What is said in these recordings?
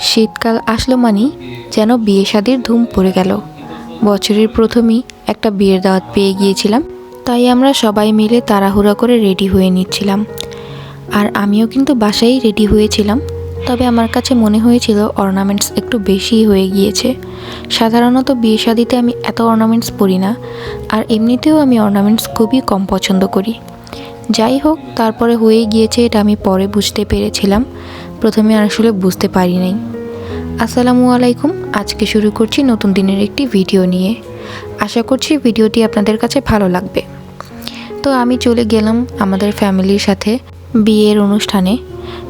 শীতকাল আসলো মানেই যেন বিয়ে শাদির ধুম পড়ে গেল। বছরের প্রথমেই একটা বিয়ের দাওয়াত পেয়ে গিয়েছিলাম, তাই আমরা সবাই মিলে তাড়াহুড়া করে রেডি হয়ে নিচ্ছিলাম। আর আমিও কিন্তু বাসায় রেডি হয়েছিলাম, তবে আমার কাছে মনে হয়েছিল অর্নামেন্টস একটু বেশিই হয়ে গিয়েছে। সাধারণত বিয়ে শাদিতে আমি এত অর্নামেন্টস পরি না, আর এমনিতেও আমি অর্নামেন্টস খুবই কম পছন্দ করি। যাই হোক, তারপরে হয়ে গিয়েছে, এটা আমি পরে বুঝতে পেরেছিলাম, প্রথমে আসলে বুঝতে পারি নাই। আসসালামু আলাইকুম। আজকে শুরু করছি নতুন দিনের একটি ভিডিও নিয়ে। আশা করছি ভিডিওটি আপনাদের কাছে ভালো লাগবে। তো আমি চলে গেলাম আমাদের ফ্যামিলির সাথে বিয়ের অনুষ্ঠানে।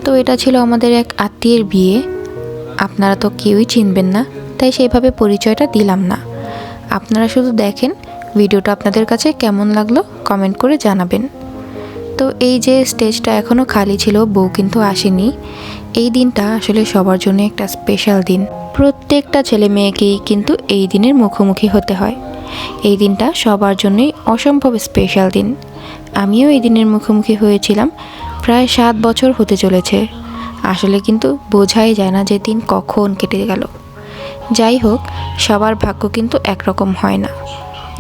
তো এটা ছিল আমাদের এক আত্মীয়ের বিয়ে। আপনারা তো কেউই চিনবেন না, তাই সেইভাবে পরিচয়টা দিলাম না। আপনারা শুধু দেখেন, ভিডিওটা আপনাদের কাছে কেমন লাগলো কমেন্ট করে জানাবেন। তো এই যে স্টেজটা এখনও খালি ছিল, বউ কিন্তু আসেনি। এই দিনটা আসলে সবার জন্য একটা স্পেশাল দিন। প্রত্যেকটা ছেলে মেয়েকেই কিন্তু এই দিনের মুখোমুখি হতে হয়। এই দিনটা সবার জন্যই অসম্ভব স্পেশাল দিন। আমিও এই দিনের মুখোমুখি হয়েছিলাম, প্রায় 7 বছর হতে চলেছে। আসলে কিন্তু বোঝাই যায় না যে দিন কখন কেটে গেল। যাই হোক, সবার ভাগ্য কিন্তু একরকম হয় না।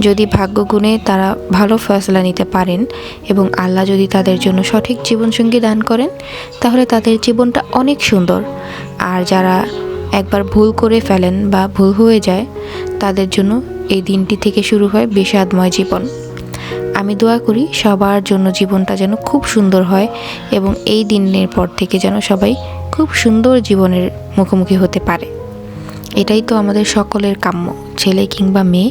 যদি ভাগ্য গুণে তারা ভালো ফয়সলা নিতে পারেন এবং আল্লাহ যদি তাদের জন্য সঠিক জীবনসঙ্গী দান করেন, তাহলে তাদের জীবনটা অনেক সুন্দর। আর যারা একবার ভুল করে ফেলেন বা ভুল হয়ে যায়, তাদের জন্য এই দিনটি থেকে শুরু হয় বিষাদময় জীবন। আমি দোয়া করি সবার জন্য জীবনটা যেন খুব সুন্দর হয় এবং এই দিনের পর থেকে যেন সবাই খুব সুন্দর জীবনের মুখোমুখি হতে পারে। এটাই তো আমাদের সকলের কাম্য, ছেলে কিংবা মেয়ে,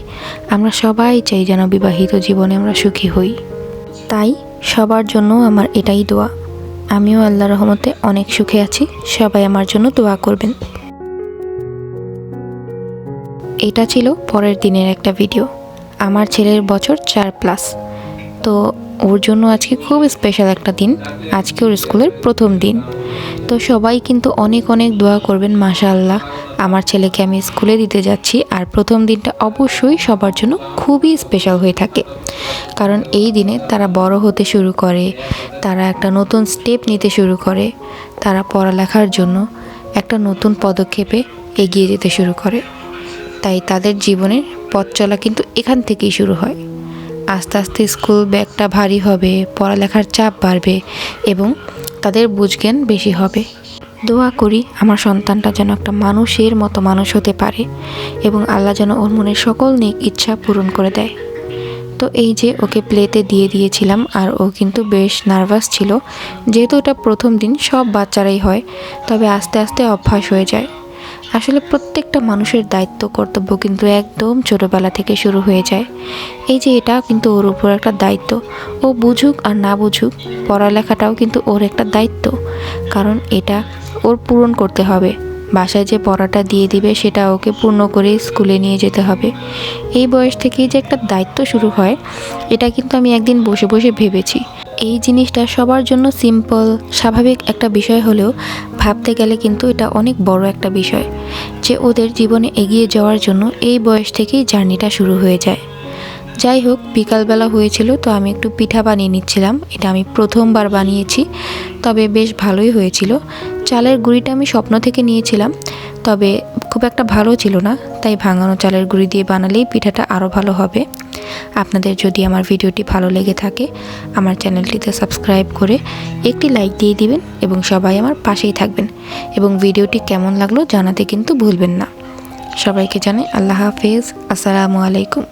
আমরা সবাই চাই যেন বিবাহিত জীবনে আমরা সুখী হই। তাই সবার জন্য আমার এটাই দোয়া। আমিও আল্লাহর রহমতে অনেক সুখে আছি, সবাই আমার জন্য দোয়া করবেন। এটা ছিল পরের দিনের একটা ভিডিও। আমার ছেলের বছর 4+। তো ওর জন্য আজকে খুব স্পেশাল একটা দিন। আজকে ওর স্কুলের প্রথম দিন। তো সবাই কিন্তু অনেক অনেক দোয়া করবেন। মাশাআল্লাহ, আমার ছেলেকে আমি স্কুলে দিতে যাচ্ছি, আর প্রথম দিনটা অবশ্যই সবার জন্য খুবই স্পেশাল হয়ে থাকে। কারণ এই দিনে তারা বড় হতে শুরু করে, তারা একটা নতুন স্টেপ নিতে শুরু করে, তারা পড়ালেখার জন্য একটা নতুন পদক্ষেপে এগিয়ে যেতে শুরু করে। তাই তাদের জীবনের পথ চলা কিন্তু এখান থেকেই শুরু হয়। আস্তে আস্তে স্কুল ব্যাগটা ভারী হবে, পড়ালেখার চাপ বাড়বে এবং তাদের বুঝজ্ঞান বেশি হবে। দোয়া করি আমার সন্তানটা যেন একটা মানুষের মতো মানুষ হতে পারে এবং আল্লাহ যেন ওর মনের সকল নেক ইচ্ছা পূরণ করে দেয়। তো এই যে ওকে প্লেতে দিয়ে দিয়েছিলাম, আর ও কিন্তু বেশ নার্ভাস ছিল। যেহেতু এটা প্রথম দিন, সব বাচ্চারাই হয়, তবে আস্তে আস্তে অভ্যাস হয়ে যায়। আসলে প্রত্যেকটা মানুষের দায়িত্ব কর্তব্য কিন্তু একদম ছোটোবেলা থেকে শুরু হয়ে যায়। এই যে এটা কিন্তু ওর উপর একটা দায়িত্ব। ও বুঝুক আর না বুঝুক, পড়ালেখাটাও কিন্তু ওর একটা দায়িত্ব, কারণ এটা ওর পূরণ করতে হবে। বাসায় যে পড়াটা দিয়ে দিবে সেটা ওকে পূর্ণ করে স্কুলে নিয়ে যেতে হবে। এই বয়স থেকেই যে একটা দায়িত্ব শুরু হয়, এটা কিন্তু আমি একদিন বসে বসে ভেবেছি। এই জিনিসটা সবার জন্য সিম্পল স্বাভাবিক একটা বিষয় হলেও ভাবতে গেলে কিন্তু এটা অনেক বড় একটা বিষয়, যে ওদের জীবনে এগিয়ে যাওয়ার জন্য এই বয়স থেকেই জার্নিটা শুরু হয়ে যায়। যাই হোক, বিকালবেলা হয়েছিল, তো আমি একটু পিঠা বানিয়ে নিচ্ছিলাম। এটা আমি প্রথমবার বানিয়েছি, তবে বেশ ভালোই হয়েছিল। চালের গুঁড়িটা আমি স্বপ্ন থেকে নিয়েছিলাম, তবে খুব একটা ভালো ছিল না, তাই ভাঙানো চালের গুঁড়ি দিয়ে বানালেই পিঠাটা আরও ভালো হবে। আপনাদের যদি আমার ভিডিওটি ভালো লেগে থাকে, আমার চ্যানেলটিতে সাবস্ক্রাইব করে একটি লাইক দিয়ে দিবেন এবং সবাই আমার পাশেই থাকবেন, এবং ভিডিওটি কেমন লাগলো জানাতে কিন্তু ভুলবেন না। সবাইকে জানাই আল্লাহ হাফেজ। আসসালামু আলাইকুম।